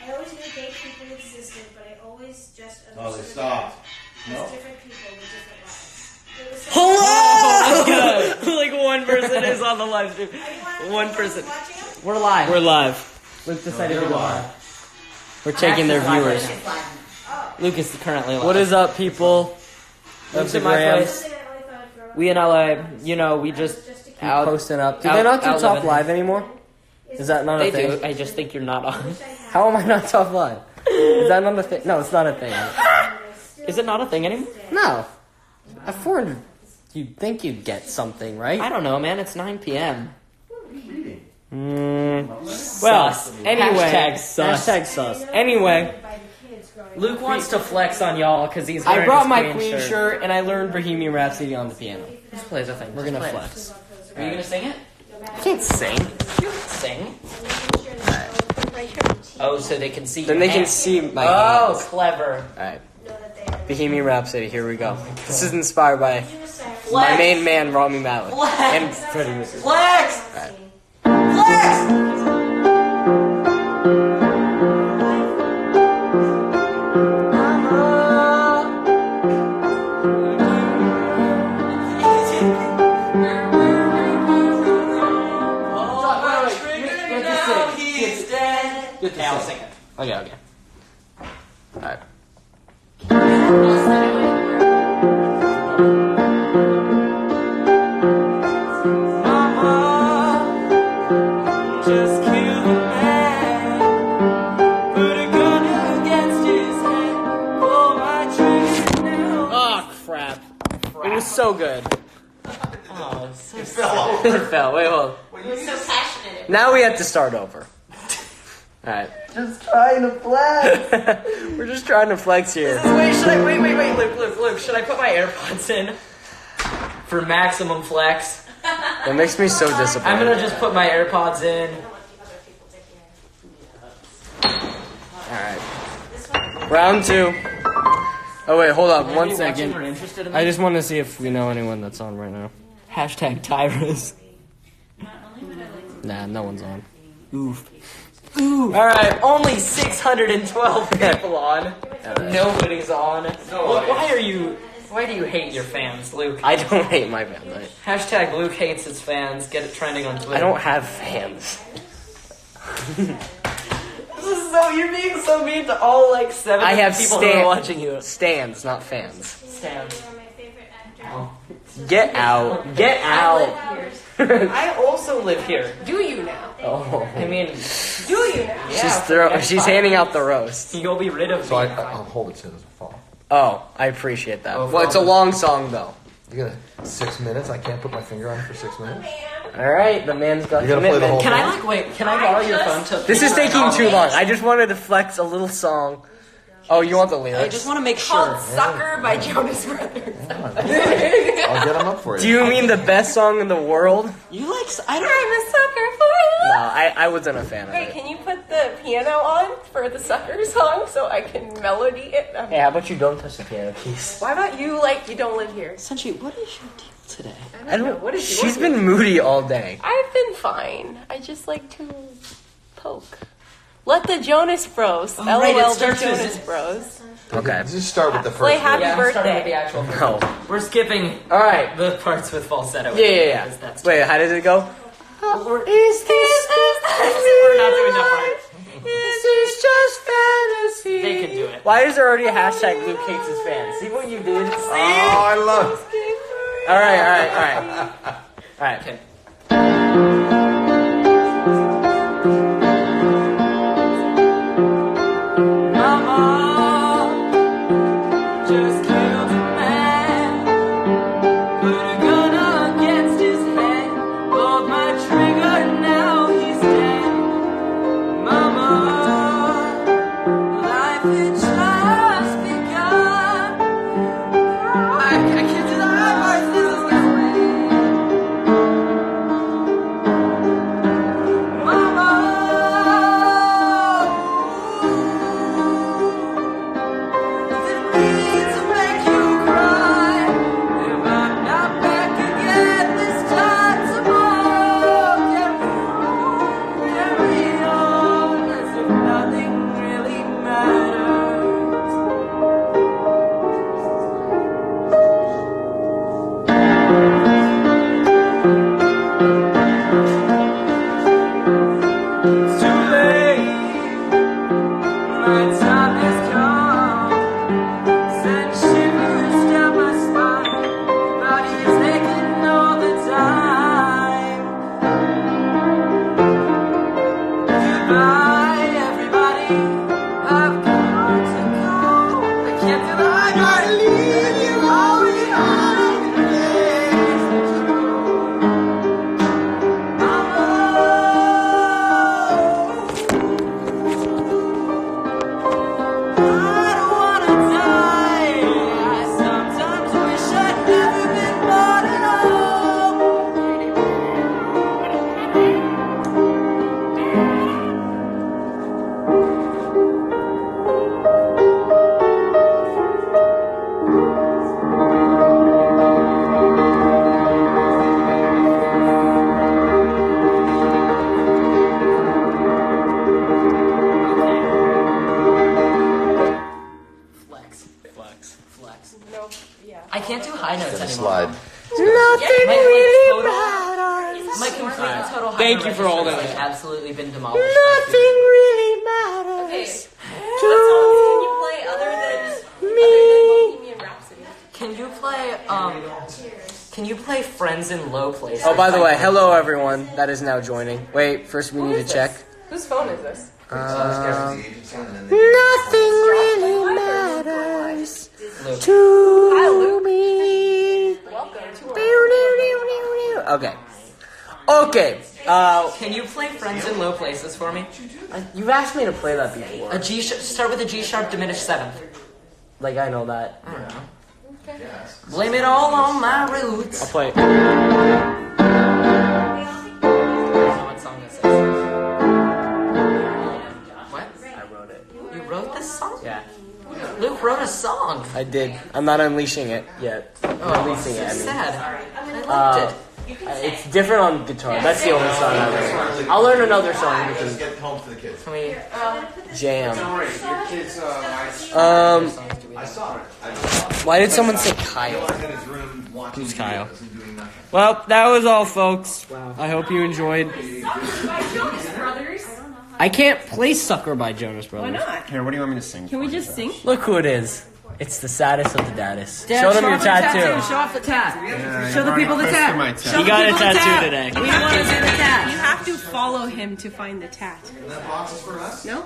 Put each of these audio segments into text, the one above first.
I always knew gay people existed, but I always just they stopped. as different people with different lives. It was so Hello! Like one person is on the live stream. One person. We're live. We're live. Luke decided to go live. We're taking their viewers. Luke is currently live. What is up, people? Luke's in my place. We in LA, you know, we just out Posting up. Do they not do top live anymore? Is that not a They thing? do. I just think you're not on. How am I not top live? Is that not a thing? No, it's not a thing. Is it not a thing anymore? No. At 400, you'd think you'd get something, right? I don't know, man. It's 9 p.m. Well, Sus. anyway. Hashtag sus. Anyway, Luke wants to flex on y'all because he's wearing I brought his my Queen shirt and I learned Bohemian Rhapsody on the piano. Just plays a thing. We're gonna flex. Are you gonna sing it? I can't sing. You can sing. Oh, so they can see. Then your they can hands. see my Oh, hands. clever. Alright. Bohemian Rhapsody, here we go. This is inspired by my main man, Rami Malek. Flex. And Freddie Mercury. Flex. Alright. Flex. Okay, I'll sing it. Okay. Alright. Mama just killed a man, put a gun against his head, pull my trigger now. Oh, crap. It was so good. Oh, so It fell over. It fell. Wait, hold on. He was so passionate. Now we have to start over. Alright. Just trying to flex. We're just trying to flex here. Wait, Luke, should I put my AirPods in for maximum flex? That makes me so disappointed. I'm gonna just put my AirPods in. Alright. Round 2. Oh, wait, hold up. 1 second. Interested in I just want to see if we know anyone that's on right now. Hashtag Tyrus. Nah, no one's on. Oof. Alright, only 612 people on. Nobody's on. Why do you hate your fans, Luke? I don't hate my band. Hashtag Luke hates his fans. Get it trending on Twitter. I don't have fans. You're being so mean to all like 7 I have people who are watching you. stands, not fans. Stan. Get out. Get out. I also live here. Do you now? Oh. I mean, Do you now? yeah. She's handing out the roast. You'll be rid of me. So I'll hold it so it doesn't fall. Oh, I appreciate that. Oh, Well, it's a long song, though. You got 6 minutes? I can't put my finger on it for 6 minutes? Alright, the man's got You gotta play the commitment. whole Can I wait? Can I borrow your phone to? This is taking too long. I just wanted to flex a little song. Oh, you want the lyrics? I just want to make sure. Sucker by Jonas Brothers. I'll get them up for you. Do you mean the best song in the world? You like? I don't. I'm a sucker for you. No, I wasn't a fan of Wait, it. can you put the piano on for the sucker song so I can melody it? Hey, how about you don't touch the piano keys? Why about you like you don't live here? Senshi, what is your deal today? I don't. What is She's been moody all day. I've been fine. I just like to poke. Let the Jonas Bros. LOL right, it the starts with- Jonas Bros. Okay. Just start with the first Play one. Happy Yeah, I'm starting with the Birthday. actual. No. We're skipping All right. the parts with falsetto. Yeah. because that's- Wait, how did it go? Is this? We're not doing that part. This is just fantasy. They can do it. Why is there already a hashtag Luke hates his fans? See what you did? Oh, I love it. All right. Okay. Mama just killed a man, put a gun against his head, pulled my trigger, now he's dead. Mama, life had just begun. I can't do that. My voice, this is notes Gonna anymore. slide. Nothing really matters. My complete and total Thank you for hyper holding register it. has absolutely been demolished. really matters. Okay. What songs can you play other than Bohemian Rhapsody? Can you play Friends in Low Places? Oh, by the way, hello everyone that is now joining. Wait, first we need to check. Whose phone is this? Nothing really matters to me. Welcome to Okay. Okay. Can you play Friends in Low Places for me? You've asked me to play that before. Start with a G sharp diminished seventh. Like I know that. I don't know. Blame it all on my roots. I'll play it. I don't know what song this is. What? I wrote it. You wrote this song? Yeah. Luke wrote a song. I did. I'm not unleashing it yet. Releasing it. I mean. Sad. I liked it. It's different on guitar. That's the only song I learned. I'll learn another song because Get home for the kids. Can we? jam. Your kids, I saw it. Why did someone say Kyle? in his room watching Who's Kyle? videos and doing nothing. Well, that was all, folks. I hope you enjoyed. I can't play Sucker by Jonas Brothers. Why not? here, what do you want me to sing? Can we just sing? Look who it is. It's the saddest of the daddest. Dad, Show them your off the tattoo. Show off the tat. Show the people the tat. My tat. You got a tattoo today. We want to see the tat. You have to follow him to find the tat. That box is for us? No?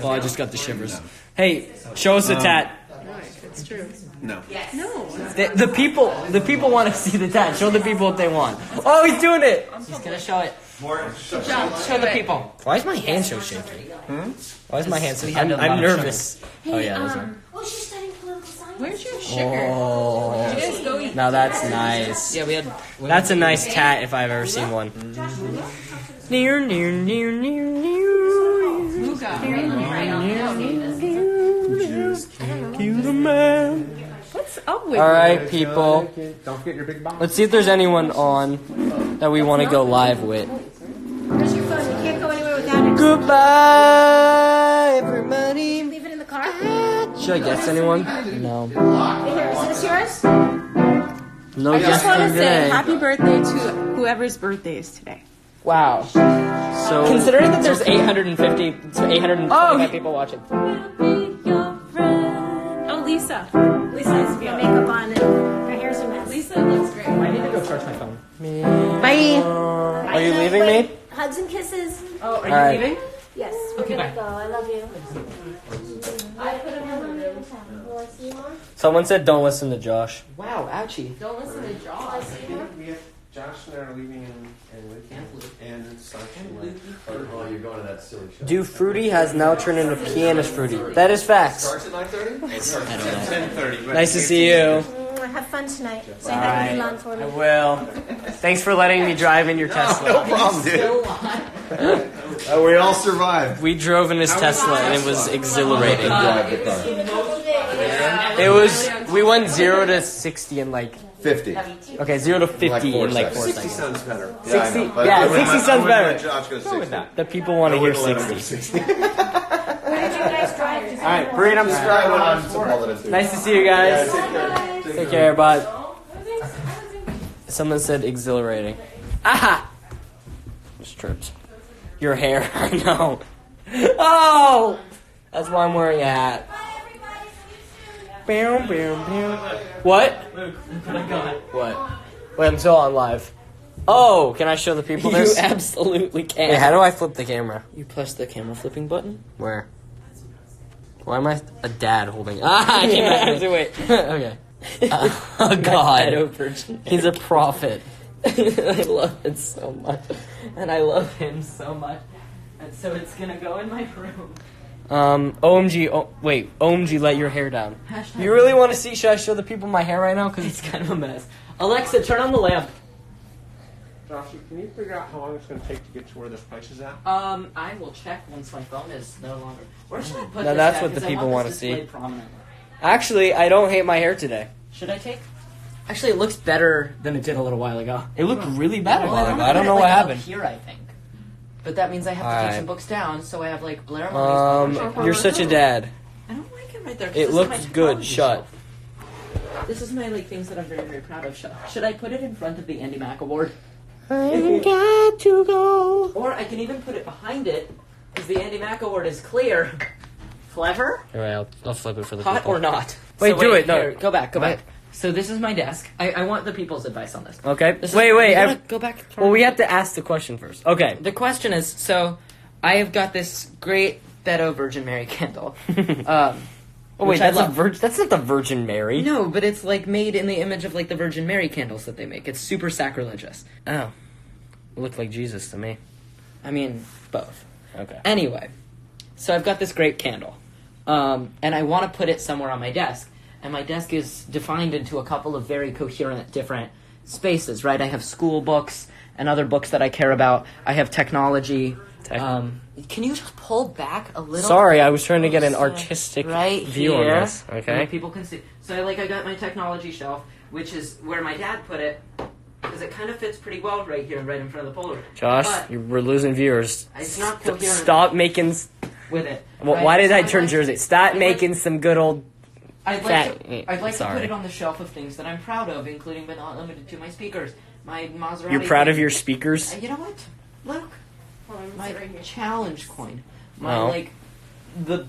Oh, I just got the shivers. Hey, show us the tat. It's true. No. No. The people want to see the tat. Show the people what they want. Oh, he's doing it. He's gonna show it. Show the people. Why is my hand so shaky? Why is my hand so? had a lot I'm of nervous. Oh yeah, that's right. Well, she's studying political science. Where's your sugar? Oh, You guys go eat. now that's nice. Yeah, we had. That's a nice tat if I've ever seen one. Near, near, near, near, near. You the man. What's up with All you? right, people. Don't forget your big box. Let's see if there's anyone on that we want to go live with. Where's your phone? You can't go anywhere without it. Goodbye, everybody. Leave it in the car. Should I guess anyone? No. Here, is this yours? No I just want to guessing say today. happy birthday to whoever's birthday is today. Wow. So Considering that there's 825 people watching. Oh, Lisa. Lisa has makeup on and her hair's a mess. Lisa looks great. I need to go charge my phone. Bye. are you leaving me? Hugs and kisses. Oh, are you Alright. leaving? Yes, we're Okay, gonna bye. go. I love you. I put him in the room. Will I see more? Someone said don't listen to Josh. Wow, ouchie. Don't listen to Will I Josh. see more? We have Josh and I are leaving and Sasha. Oh, you're going to that silly show. Dude, Fruity has now turned into Pianist Fruity. That is facts. Starts at 9:30? I don't know. 10:30. Nice to see you. Have fun tonight. Say hi to Alright. Elon for I me. will. Thanks for letting me drive in your Tesla. No problem, dude. We all survived. We drove in his Tesla and it was exhilarating. Drive the car. It was. We went 0 to 60 in like. 50. Okay, 0 to 50 Like 4 in like 4 seconds. 60 seconds. sounds better. Yeah, I 60? know, but Yeah, I wouldn't 60 let- sounds I wouldn't better. let Josh go 60. The people want to hear 60. Where did you guys drive? Alright, Breen, I'm subscribing. Nice to see you guys. Take care, bud. Someone said exhilarating. Aha! Just tripped. Your hair, I know. Oh! That's why I'm wearing a hat. Bam, bam, bam. What? What? Wait, I'm still on live. Oh, can I show the people You this? absolutely can. Wait, how do I flip the camera? You press the camera flipping button? Where? Why am I a dad holding? Ah, I came back. Wait. Okay. Oh God, Pedo-virgin. he's a prophet. I love it so much. And I love him so much. And so it's gonna go in my room. OMG. Oh, wait, OMG. Let your hair down. Hashtag- You really want to see? Should I show the people my hair right now? Cause It's kind of a mess. Alexa, turn on the lamp. Josh, can you figure out how long it's going to take to get to where this place is at? I will check once my phone is no longer. Where should I put Now this? that's at? what the 'Cause I people want wanna this see. displayed prominently. actually, I don't hate my hair today. Should I take? Actually, it looks better than it did a little while ago. It looked really bad a Well, while I'm ago. gonna I don't put know it, what like, up happened. Here, I think. But that means I have to Alright. take some books down, so I have like Blair Money's. You're such a dad. I don't like it right there. 'cause It this is looks my good. technology Shut. shelf. This is my like things that I'm very, very proud of. Should I put it in front of the Andy Mack Award? I got to go. Or I can even put it behind it, because the Andy Mack Award is clear. Clever? Alright, I'll flip it for the Hot people. or not? Wait, do it. No. Here, go back. What? So this is my desk. I want the people's advice on this. Okay. This is- Wait. you gotta go back. Well, we have to ask the question first. Okay. The question is, so I have got this great Beto Virgin Mary candle. Oh wait, which I that's a love. That's not the Virgin Mary. No, but it's like made in the image of like the Virgin Mary candles that they make. It's super sacrilegious. Oh, it looked like Jesus to me. I mean, both. Okay. Anyway, so I've got this great candle, and I want to put it somewhere on my desk. And my desk is defined into a couple of very coherent different spaces, right? I have school books and other books that I care about. I have technology. Can you just pull back a little? Sorry, I was trying to get an artistic right view here, on this. and Okay. people can see. So I got my technology shelf, which is where my dad put it, because it kind of fits pretty well right here, right in front of the Polaroid. Josh, But we're losing viewers. it's not coherent Stop making. with it. Well, right? why did So I I'd turn like- Jersey? Stop I'd making some good old. I'd Fat- like to sorry. put it on the shelf of things that I'm proud of, including but not limited to my speakers, my Maserati. You're proud of thing. your speakers? You know what? Look, Hold on, my it's right here. challenge coin, my Oh.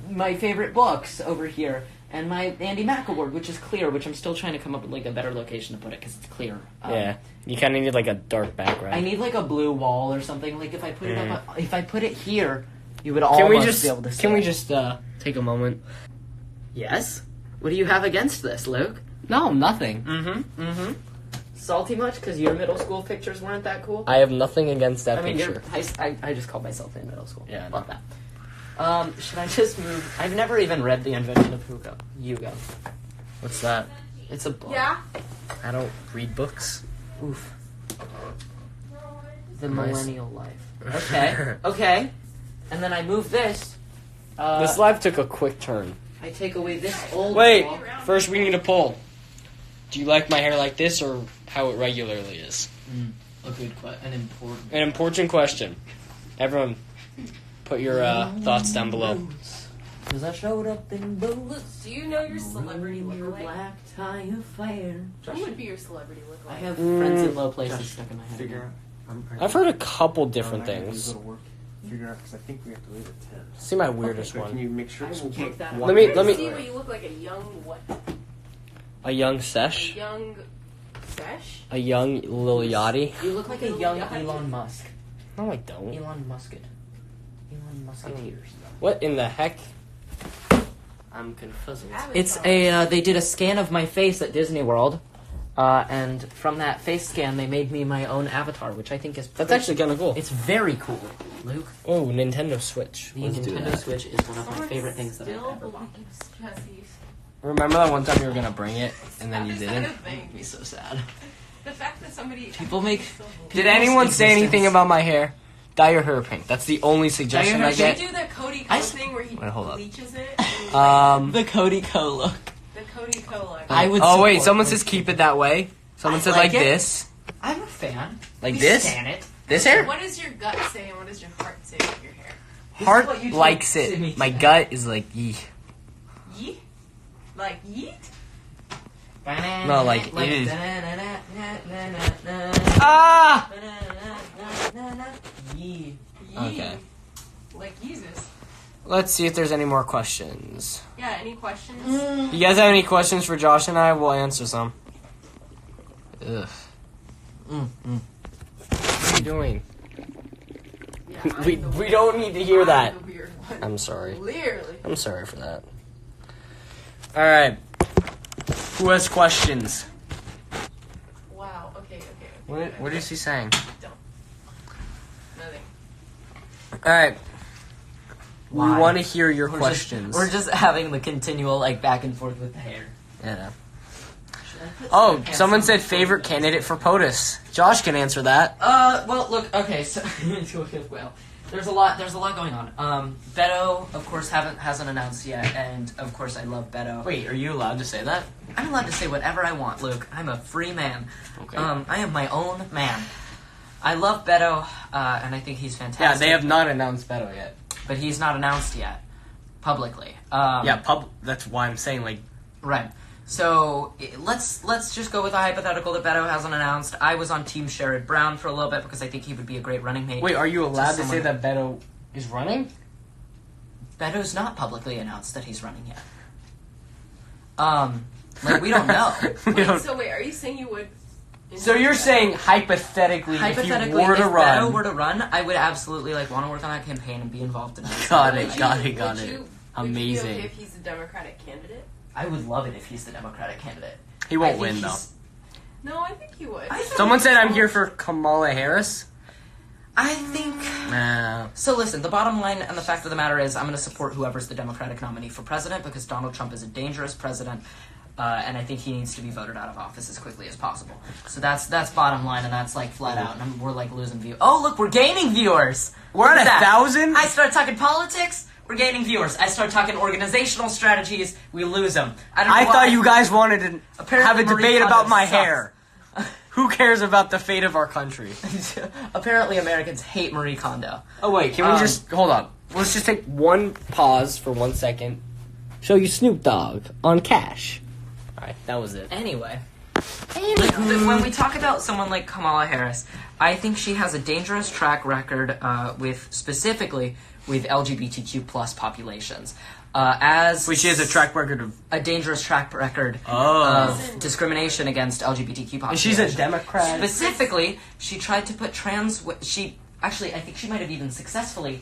my favorite books over here, and my Andy Mack Award, which is clear, which I'm still trying to come up with like a better location to put it because it's clear. Yeah. You kind of need like a dark background. I need like a blue wall or something. Like if I put it up, if I put it here, you would Can almost we just be able to see. can we it. just take a moment? Yes. What do you have against this, Luke? No, nothing. Mm-hmm. Salty much because your middle school pictures weren't that cool? I have nothing against that I mean, picture. I just called myself in middle school. Yeah, I Love that. Should I just move? I've never even read The Invention of Hugo. What's that? It's a book. Yeah? I don't read books. Oof. The Nice. Millennial Life. Okay. Okay. And then I move this. This live took a quick turn. I take away this old Wait, wall. first we need a poll. Do you like my hair like this or how it regularly is? A good question. An important. An important question. Everyone, put your thoughts down below. Because I showed up in bullets. Do you know your celebrity Your lookalike? black tie of fire. Who would be your celebrity lookalike? I have friends in low places Josh, stuck in my head. Figure out. I've heard a couple different These things. little work. Figure out because I think we have to leave at 10. See my weirdest So can one. you make sure I it's will take that. Let me- see what you look like a young what? A young A sesh? young sesh? A young Lil Yachty? You look like a young Elon Musk. No, I don't. Elon Musket. Elon Musketeers. What in the heck? I'm confused. It's a. They did a scan of my face at Disney World, and from that face scan, they made me my own avatar, which I think is. That's actually kind of cool. It's very cool, Luke. Oh, Nintendo Switch. The Let's do Nintendo that. Switch is one of my Someone favorite things that I've still ever bought. believes Jesse's. Remember that one time you were gonna bring it and then you That is didn't? not a thing. Be so sad. The fact that somebody People make. Did anyone say anything about my hair? Dye your hair pink. That's the only suggestion hair I They get. do the Cody I Co s- thing where he Wait, hold up. bleaches it. And The Cody Co look. the Cody Co look. I would. Oh wait, support someone this. says keep it that way. Someone I said like like it. this. I'm a fan. Like We this? Stan it. This hair? What does your gut say and what does your heart say with your hair? This is Heart what you told likes Sydney it. My today. gut is like yee. Yeet? Like yeet? No, like, it is. Ah! Yee. Okay. Like Jesus. Let's see if there's any more questions. Yeah, any questions? You guys have any questions for Josh and I? We'll answer some. Ugh. What are you doing? Yeah, We I'm the we don't need to hear I'm that. the weird one. I'm sorry. Clearly. I'm sorry for that. All right. Who has questions? Wow. Okay. What is he saying? Nothing. All right. We Why? want to hear your We're questions. We're just having the continual like back and forth with the hair. Yeah. Should I put Oh, some pants someone on said before favorite we- candidate for POTUS. Josh can answer that. Well, look. Okay, so well, there's a lot going on. Beto, of course, hasn't announced yet, and of course, I love Beto. Wait, are you allowed to say that? I'm allowed to say whatever I want, Luke. I'm a free man. Okay. I am my own man. I love Beto, and I think he's fantastic. Yeah, they have not announced Beto yet. but he's not announced yet publicly. Yeah, that's why I'm saying like. Right. So let's just go with a hypothetical that Beto hasn't announced. I was on Team Sherrod Brown for a little bit because I think he would be a great running mate. Wait, are you allowed to say that Beto is running? Beto's not publicly announced that he's running yet. Like we don't know. Wait, are you saying you would? So you're saying hypothetically, if you were to Beto were to run, I would absolutely want to work on that campaign and be involved in it. Got it. Would you, Amazing. Would you be okay if he's a Democratic candidate? I would love it if he's the Democratic candidate. He won't win though. No, I think he would. Someone said I'm here for Kamala Harris. I think. Nah. So listen, the bottom line and the fact of the matter is I'm going to support whoever's the Democratic nominee for president because Donald Trump is a dangerous president. And I think he needs to be voted out of office as quickly as possible. So that's bottom line, and that's flat out. And we're losing views. Oh, look, we're gaining viewers. We're at 1,000. I start talking politics, we're gaining viewers. I start talking organizational strategies, we lose them. I thought you guys wanted to have a debate about my sucks. hair. Who cares about the fate of our country? Apparently, Americans hate Marie Kondo. Oh wait, can we just hold on? Let's just take one pause for 1 second. Show you Snoop Dogg on Cash. Alright, that was it. Anyway. When we talk about someone like Kamala Harris, I think she has a dangerous track record specifically with LGBTQ plus populations. She has a track record of a dangerous track record of discrimination against LGBTQ populations. And she's a Democrat. Specifically, she tried to put I think she might have even successfully.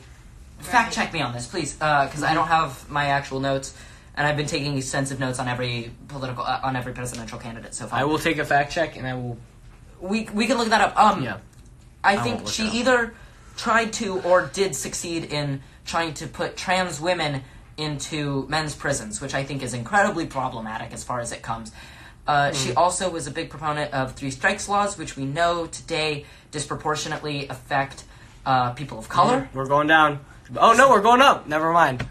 Fact check me on this, please, because I don't have my actual notes. And I've been taking extensive notes on every presidential candidate so far. I will take a fact check, and I will. We can look that up. Yeah. I think she either tried to or did succeed in trying to put trans women into men's prisons, which I think is incredibly problematic as far as it comes. She also was a big proponent of three strikes laws, which we know today disproportionately affect people of color. We're going down. Oh no, we're going up. Never mind.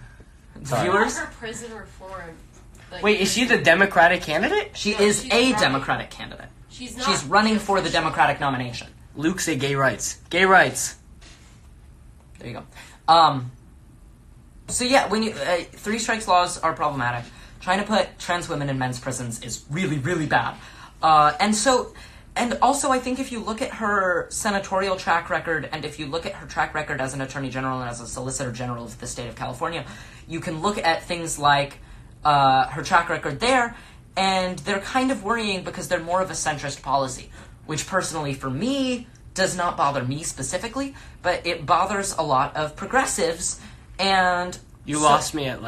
Sorry. Viewers? Her prison reform. Wait, is she the Democratic candidate? She's a Democratic candidate. She's not. She's running for the Democratic nomination. Luke say gay rights. Gay rights. There you go. So yeah, when you three strikes laws are problematic. Trying to put trans women in men's prisons is really, really bad. And also, I think if you look at her senatorial track record, and if you look at her track record as an attorney general and as a solicitor general of the state of California, you can look at things like her track record there, and they're kind of worrying because they're more of a centrist policy, which personally, for me, does not bother me specifically, but it bothers a lot of progressives, and... You lost me at,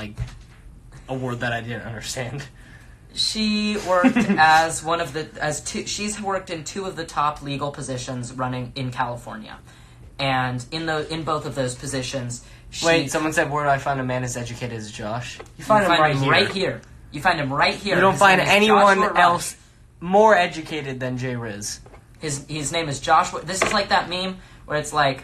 a word that I didn't understand. She worked she's worked in two of the top legal positions running in California. And in both of those positions, Wait, someone said, where do I find a man as educated as Josh? You find him right here. You find him right here. You don't find anyone else more educated than Jay Riz. His name is Joshua. This is like that meme where it's like,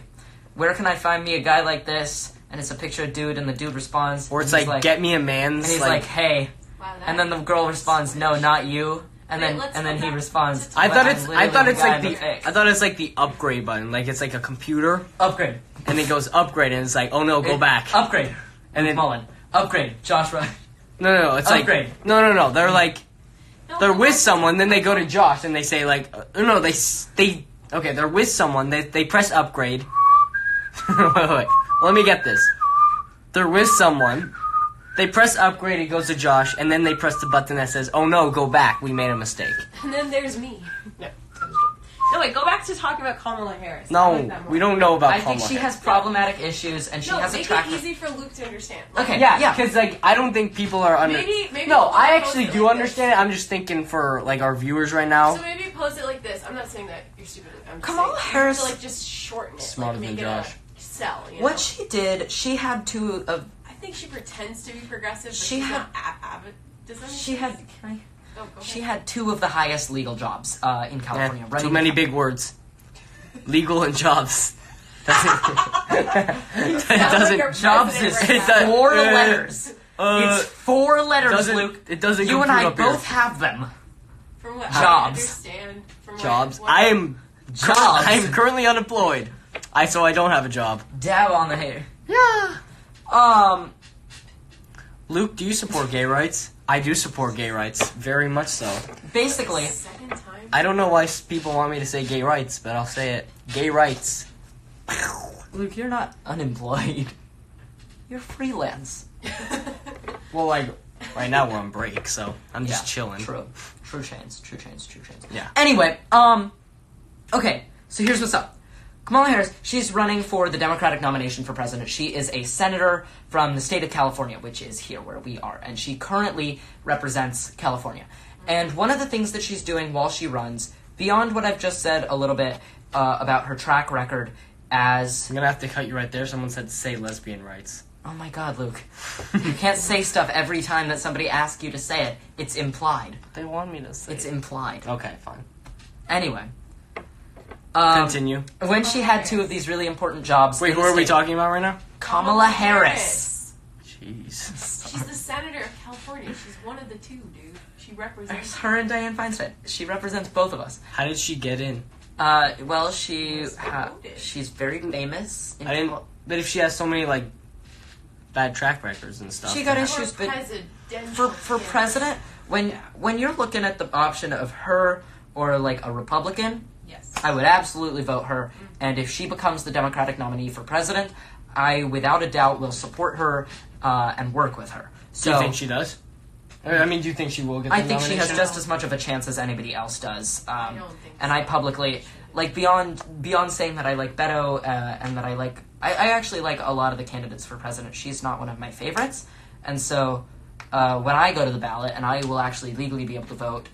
where can I find me a guy like this? And it's a picture of a dude, and the dude responds. Or it's like, get me a man's... And he's like, hey... Wow, and then the girl responds, "No, not you." And then he responds. I thought it's like the upgrade button, like it's like a computer upgrade, and it goes upgrade, and it's like, oh no, go back, upgrade, and then Mullen, upgrade, Joshua. No, it's upgrade. Like no. They're with someone, then they go to Josh, and they say they're with someone, they press upgrade. wait, let me get this. They're with someone. They press upgrade, it goes to Josh, and then they press the button that says, oh no, go back, we made a mistake. And then there's me. No, wait, go back to talking about Kamala Harris. No, we don't know about Kamala I think she has problematic issues, and she has a track record. Make it easy for Luke to understand. Okay, yeah, because I don't think people are Maybe No, I actually do understand it. I'm just thinking for our viewers right now. So maybe post it like this. I'm not saying that you're stupid. I'm just Kamala Harris, you have to, just shorten it. Smarter than Josh. Sell. What she did, she had two of. I think she pretends to be progressive, but she had. She had two of the highest legal jobs in California. Too many big words. Legal and jobs. Jobs is 4 letters. It's 4 letters, Luke. It doesn't. You and I both here. have them. From what Jobs. Jobs. I am currently unemployed. So I don't have a job. Dab on the hair. Yeah. Luke, do you support gay rights? I do support gay rights, very much so. Basically, Second time. I don't know why people want me to say gay rights, but I'll say it. Gay rights. Luke, you're not unemployed. You're freelance. Well, like, right now we're on break, so I'm just chilling. True chains. Yeah. Anyway, okay, so here's what's up. Kamala Harris, she's running for the Democratic nomination for president. She is a senator from the state of California, which is here where we are, and she currently represents California. And one of the things that she's doing while she runs, beyond what I've just said a little bit about her track record as... I'm gonna have to cut you right there. Someone said say lesbian rights. Oh my god, Luke. You can't say stuff every time that somebody asks you to say it. It's implied. They want me to say It's implied. Okay, fine. Anyway. Continue. When she had two of these really important jobs... Wait, in who the are we state- talking about right now? Kamala Harris. Jeez. She's the senator of California. She's one of the two, dude. She There's represents. her and Dianne Feinstein. She represents both of us. How did she get in? Well, she's very famous. I didn't. But if she has so many like bad track records and stuff, She got then- issues, but Presidential for candidate. president, when you're looking at the option of her or like a Republican, Yes. I would absolutely vote her. And if she becomes the Democratic nominee for president, I without a doubt will support her and work with her. So Do you think she does? I mean, do you think she will get the I think she has nomination? just as much of a chance as anybody else does. I don't think And so. I publicly, like, beyond saying that I like Beto and that I actually like a lot of the candidates for president. She's not one of my favorites. And so when I go to the ballot, and I will actually legally be able to vote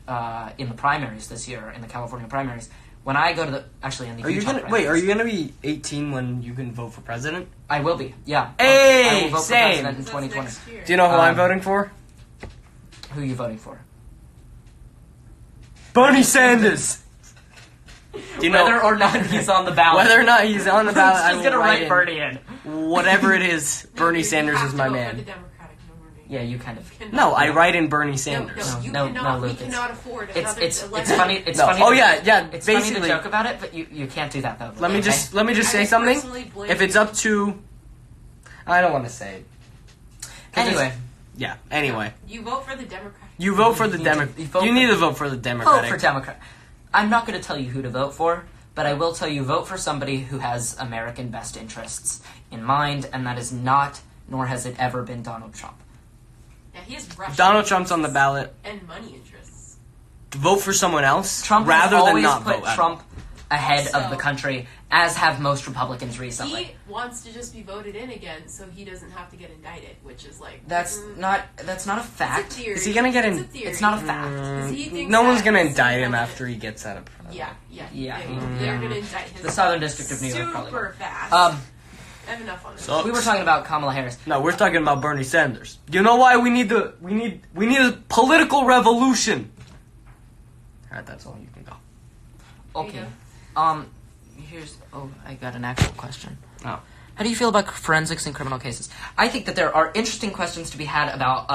in the primaries this year, in the California primaries, when I go to the, actually in the Are you Utah gonna primaries. wait? Are you gonna be 18 when you can vote for president? I will be, yeah. Hey, I will vote same. for president in That's 2020. next year. Do you know who I'm Um, voting for? Who are you voting for? Bernie Sanders. Do you know Whether or not he's on the ballot. whether or not he's on the ballot? I She's will gonna write in. Bernie in. Whatever it is, Bernie You Sanders have is to my vote for man. the Democratic nominee. Yeah, you kind of. Cannot- No, I write in Bernie No, Sanders. no, you No, cannot. Luke, we cannot afford It's another. it's election. funny. It's No. funny. Oh to- yeah, yeah. It's funny to Basically, joke about it, but you can't do that though. let me okay? just say I something. personally blame If it's up to, I don't want to say it. 'Cause Anyway, Yeah. Anyway, you vote for the Democratic. you vote for the You Democrat. vote You for- need to vote for the vote Democratic. for Democrat. I'm not going to tell you who to vote for, but I will tell you vote for somebody who has American best interests in mind, and that is not, nor has it ever been, Donald Trump. Yeah, he has Russian Donald Trump's on the ballot. and money interests. Vote for someone else Trump rather has than always not put vote. Trump ahead of So- the country, as have most Republicans recently. He wants to just be voted in again, so he doesn't have to get indicted, which is like That's not a fact. It's a theory. Is he gonna get It's in- a theory. It's not a fact. 'Cause he thinks No one's that gonna some indict him element- after he gets out of prison. Yeah. Yeah. They're gonna indict him. The Southern District of New York probably super fast. I have enough on this. So- We were talking about Kamala Harris. No, we're talking about Bernie Sanders. You know why we need a political revolution. All right, that's all. You can go. Okay. Yeah. I got an actual question. Oh. How do you feel about forensics in criminal cases? I think that there are interesting questions to be had about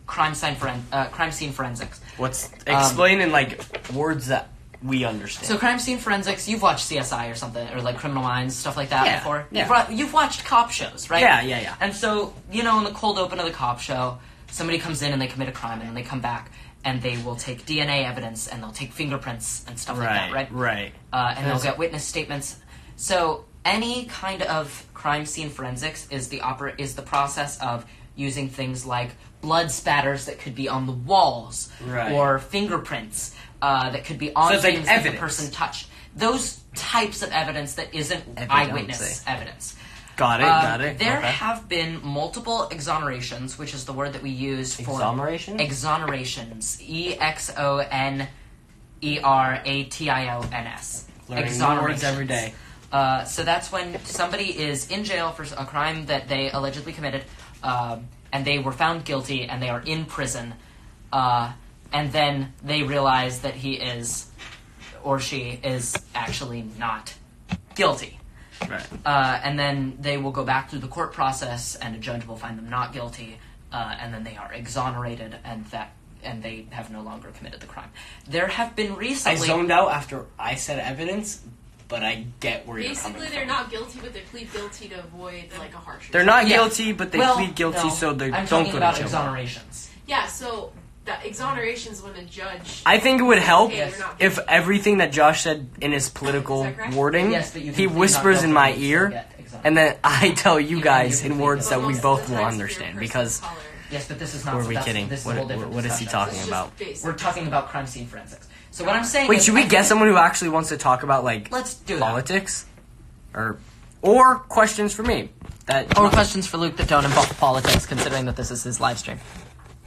crime scene forensics. What's explain in like words that we understand. So crime scene forensics, you've watched CSI or something, or like Criminal Minds, stuff like that Yeah, before? yeah. You've watched cop shows, right? Yeah. And so, in the cold open of the cop show, somebody comes in and they commit a crime, and then they come back, and they will take DNA evidence, and they'll take fingerprints and stuff like that, right? Right. And they'll get witness statements. So any kind of crime scene forensics is the process of using things like blood spatters that could be on the walls, Right. or fingerprints that could be on So it's like things that the evidence. person touched. Those types of evidence that isn't eyewitness evidence. Got it. There Okay. have been multiple exonerations, which is the word that we use for Exoneration? exonerations. EXONERATIONS. Learning new words every day. So that's when somebody is in jail for a crime that they allegedly committed, and they were found guilty, and they are in prison, and then they realize that he is, or she is, actually not guilty. Right. And then they will go back through the court process, and a judge will find them not guilty, and then they are exonerated, and they have no longer committed the crime. There have been I recently. zoned out after I said evidence, but I get where you're coming Basically, from. they're not guilty, but they plead guilty to avoid like a harsher. They're not Yeah. guilty, but they Well, plead guilty no, so they I'm don't talking go about to jail. exonerations. Yeah, so the exonerations when a judge. I think it would help Hey, you're not if guilty. everything that Josh said in his political Is that correct? wording, Yes, but you he can plead whispers not in my guilty and ear, still get exonerated. and then I tell you Even guys you can in plead words guilty. that we Most of both the will times if you're a understand. person Because of color, Yes, but this is not. who are so we that's- kidding? This is a whole different What is he discussion. talking it's about? just basic. We're talking about crime scene forensics. So what I'm saying Wait, is, should I we think get someone who actually wants to talk about like Let's do that. politics, or questions for me? That Or questions for Luke that don't involve politics, considering that this is his live stream.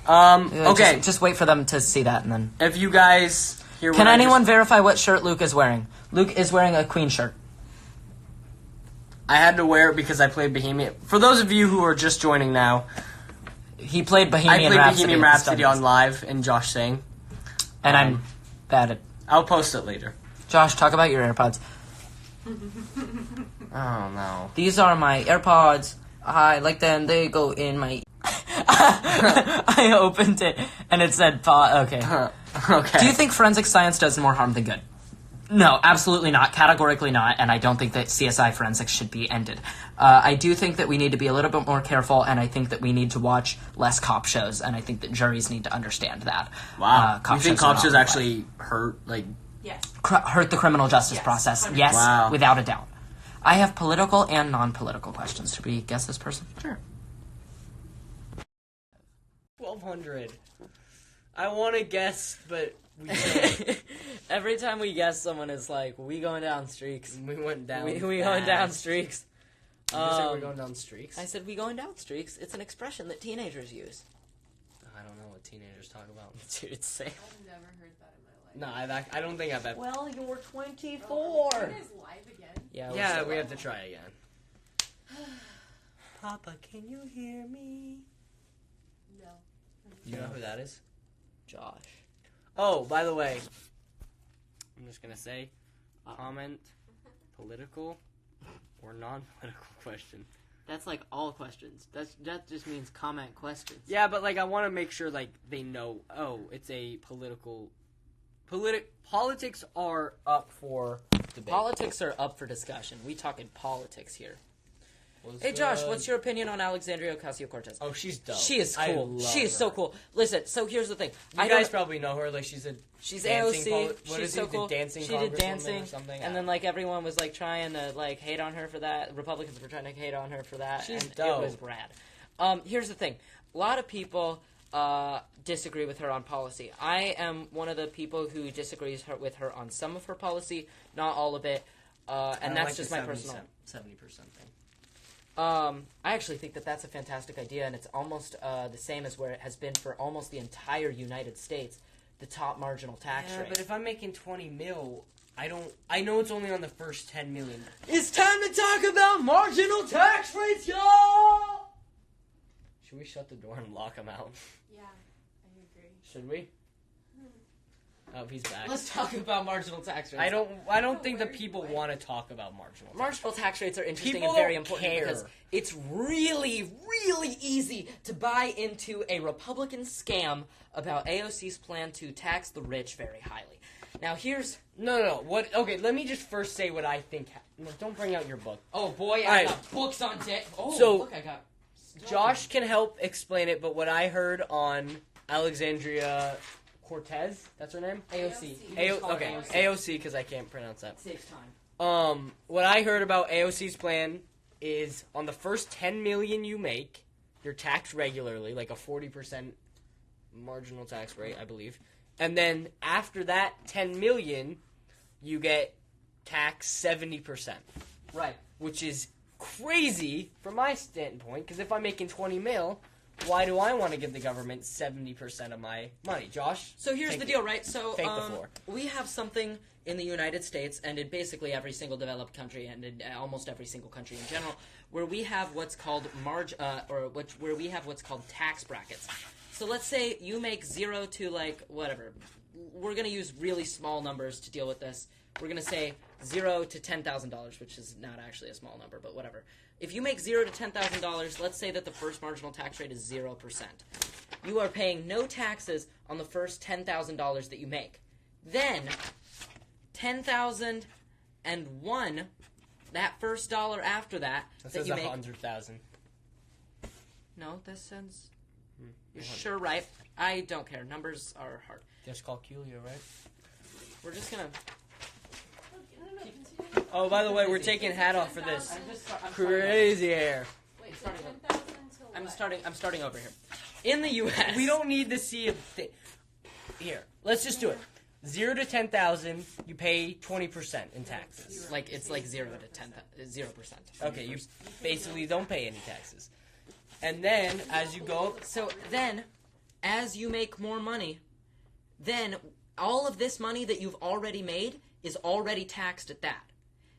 okay. Just wait for them to see that, and then. If you guys hear, Can what I anyone just- verify what shirt Luke is wearing? Luke is wearing a Queen shirt. I had to wear it because I played Bohemian. For those of you who are just joining now, He played I Bohemian played Rhapsody. Bohemian at the Rhapsody Studios. on live, and Josh sang. And I'm bad at. I'll post it later. Josh, talk about your AirPods. Oh no. These are my AirPods. I like them. They go in my. I opened it and it said okay. Okay. Do you think forensic science does more harm than good? No, absolutely not. Categorically not. And I don't think that CSI forensics should be ended. I do think that we need to be a little bit more careful, and I think that we need to watch less cop shows, and I think that juries need to understand that. Wow. Cop You think shows are cop not shows the way. actually hurt? Like, Yes. Hurt the criminal justice Yes, process? 100%. Yes, Wow. without a doubt. I have political and non-political questions. Should we guess this person? Sure. 1200. I want to guess, but we can't. Every time we guess, someone is like, "We going down streaks. We went down. We going down fast. streaks." You said we're going down streaks. I said, "We going down streaks." It's an expression that teenagers use. I don't know what teenagers talk about. Dude, it's safe. I've never heard that in my life. No, I don't think I've ever. Well, you're 24. It is live again. Yeah. Yeah, we have to try again. Papa, can you hear me? No. You know who that is? Josh. Oh, by the way, I'm just gonna say, comment, political, or non-political question. That's like all questions. That just means comment questions. Yeah, but like I want to make sure like they know. Oh, it's a political. Politics are up for debate. Politics are up for discussion. We talking politics here. Hey Josh, what's your opinion on Alexandria Ocasio-Cortez? Oh, she's dope. She is I cool. love She is her. so cool. Listen, so here's the thing. You guys probably know her. Like she's She's dancing AOC. what She's is so it, the cool. dancing She did congresswoman dancing, or something? and then like everyone was like trying to like hate on her for that. Republicans were trying to hate on her for that. She's and dope. It was rad. Here's the thing. A lot of people disagree with her on policy. I am one of the people who disagrees with her on some of her policy, not all of it, and that's just my personal. 70% thing. I actually think that that's a fantastic idea, and it's almost the same as where it has been for almost the entire United States, the top marginal tax Yeah, rate. but if I'm making 20 mil, I know it's only on the first 10 million. It's time to talk about marginal tax rates, y'all! Should we shut the door and lock him out? Yeah, I agree. Should we? Oh, he's back. Let's talk about marginal tax rates. I don't think the people want to talk about marginal tax. Marginal tax rates are interesting People and very don't important care. because it's really, really easy to buy into a Republican scam about AOC's plan to tax the rich very highly. Now, here's... No. What? Okay, let me just first say what I think. No, don't bring out your book. Oh, boy, I Alright. got books on deck. Oh, So, look, I got... Josh can help explain it, but what I heard on Alexandria Cortez, that's her name? AOC. Okay, AOC, because I can't pronounce that. Saves time. What I heard about AOC's plan is on the first 10 million you make, you're taxed regularly, like a 40% marginal tax rate, I believe. And then after that 10 million, you get taxed 70%, Right. which is crazy from my standpoint, because if I'm making 20 mil, why do I want to give the government 70% of my money? Josh? So here's Take the it. deal, right? So Take the floor. we have something in the United States and in basically every single developed country and in almost every single country in general, where we have what's called where we have what's called tax brackets. So let's say you make 0 to like whatever. We're gonna use really small numbers to deal with this. We're gonna say 0 to $10,000, which is not actually a small number, but whatever. If you make $0 to $10,000, let's say that the first marginal tax rate is 0%. You are paying no taxes on the first $10,000 that you make. Then, $10,000 and one, that first dollar after that That that says you make. 100,000. No, that sounds. You're sure right. I don't care. Numbers are hard. Just call Julio, right? We're just gonna. Oh, by the way, we're taking hat off for this. I'm Crazy hair. Wait, starting 10,000 till I'm what? starting over here. In the U.S., We don't need to see a thing. Here, let's just do it. 0 to 10,000, you pay 20% in taxes. like it's like 0 to 10, 0%. Okay, you basically don't pay any taxes. And then, as you go, So then, as you make more money, then all of this money that you've already made is already taxed at that.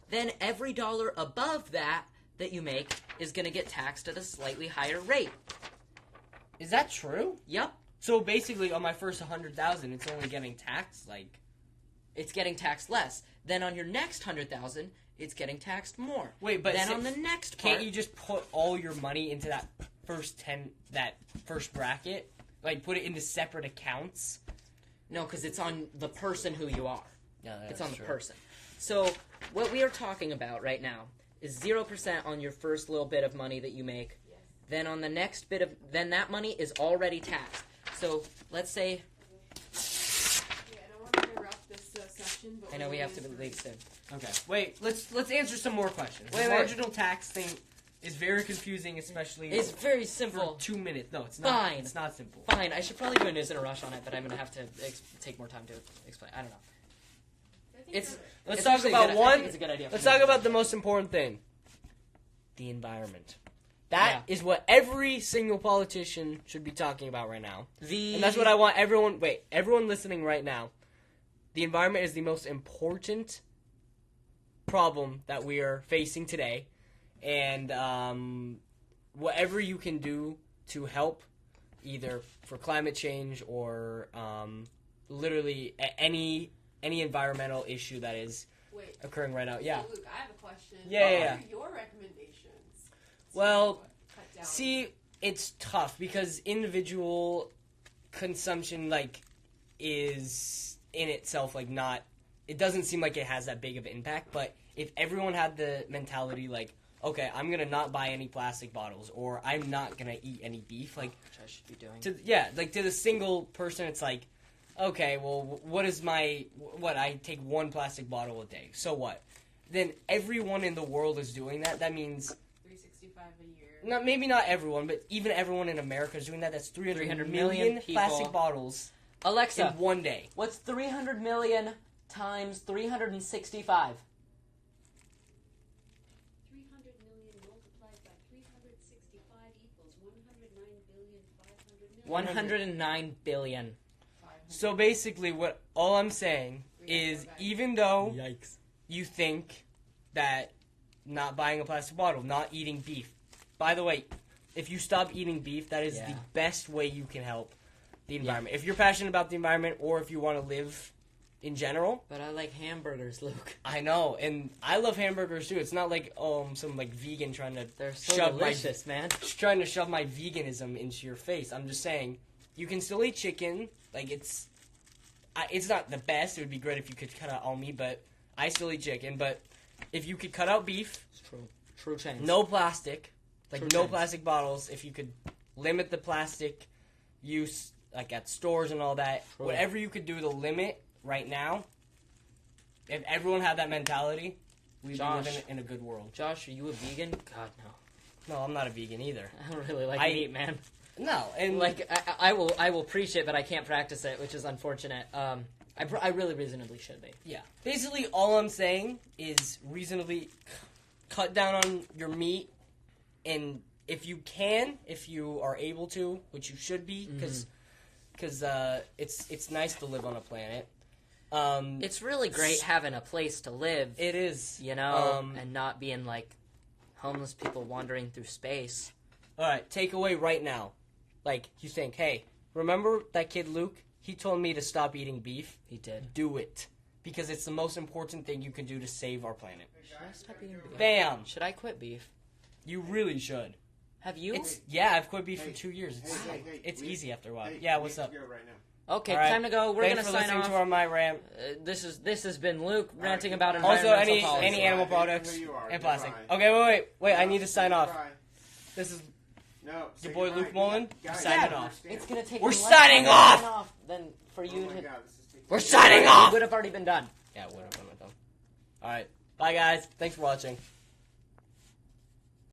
Then every dollar above that you make is going to get taxed at a slightly higher rate. is that true? Yep. So basically, on my first 100,000, it's only getting taxed like. It's getting taxed less. Then on your next 100,000, it's getting taxed more. Wait, but then si- on the next part, Can't you just put all your money into that first bracket? Like put it into separate accounts? no, because it's on the person who you are. Yeah, It's on the person. So what we are talking about right now is 0% on your first little bit of money that you make. Yes. Then on the next bit of, then that money is already taxed. So let's say, Yeah, I don't want to interrupt this session, but I know we have to really leave soon. Okay. Wait, let's answer some more questions. Wait, the wait. marginal tax thing is very confusing, especially It's very for simple. 2 minutes. No, it's not. Fine. It's not simple. Fine, I should probably do a news in a rush on it, but I'm gonna have to take more time to explain. I don't know. I think It's that- Let's it's talk actually a about good- I one. think it's a good idea. Let's talk about the most important thing. The environment. That Yeah. is what every single politician should be talking about right now. And that's what I want everyone. Wait, everyone listening right now. The environment is the most important problem that we are facing today, and whatever you can do to help, either for climate change or literally any environmental issue that is Wait. occurring right now. Yeah. So, Luke, I have a question. Yeah, What yeah, are your recommendations? Well, Cut down. See, it's tough because individual consumption is in itself not. It doesn't seem like it has that big of an impact. But if everyone had the mentality okay, I'm gonna not buy any plastic bottles, or I'm not gonna eat any beef, which I should be doing. to the single person, it's okay, well, I take one plastic bottle a day, so what? Then everyone in the world is doing that. That means 365 a year. maybe not everyone, but even everyone in America is doing that. That's 300 million people. plastic bottles Alexa, in one day. what's 300 million times 365? 300 million multiplied by 365 equals 109 billion. So basically, all I'm saying is, even though Yikes. you think that not buying a plastic bottle, not eating beef. By the way, if you stop eating beef, that is the Yeah. best way you can help the environment. If you're passionate about the environment, or if you want to live in general. But I like hamburgers, Luke. I know, and I love hamburgers too. It's not like some vegan trying to They're so shove delicious, man. trying to shove my veganism into your face. I'm just saying, you can still eat chicken. It's not the best. It would be great if you could cut out all meat, but I still eat chicken. But if you could cut out beef, It's true. True change. no plastic, True no change. plastic bottles. If you could limit the plastic use, at stores and all that, True. whatever you could do to limit right now. If everyone had that mentality, we'd be Josh. living in a good world. Josh, are you a vegan? God, no. No, I'm not a vegan either. I don't really like I- meat, man. No, and I will preach it, but I can't practice it, which is unfortunate. I really reasonably should be. yeah. Basically, all I'm saying is reasonably cut down on your meat, and if you are able to, which you should be, because it's nice to live on a planet. It's really great having a place to live, It is, and not being homeless people wandering through space. All right, takeaway right now. You think, hey, remember that kid Luke? He told me to stop eating beef. He did. Do it. Because it's the most important thing you can do to save our planet. Should I stop eating beef? Bam! Should I quit beef? You really should. Have you? I've quit beef for 2 years. It's easy after a while. Yeah, what's up? Go right now. Okay, All right. time to go. We're Thanks gonna for sign listening off. to my rant. This has been Luke ranting about Also, environmental policy. any animal products and plastic. Okay, wait. I need to sign off. This is No, your boy Luke Mullen. Signing off. It's gonna take. We're less signing time to off! sign than for you to. We're signing It off. would have already been done. Yeah, it would have been done. All right, bye guys. Thanks for watching.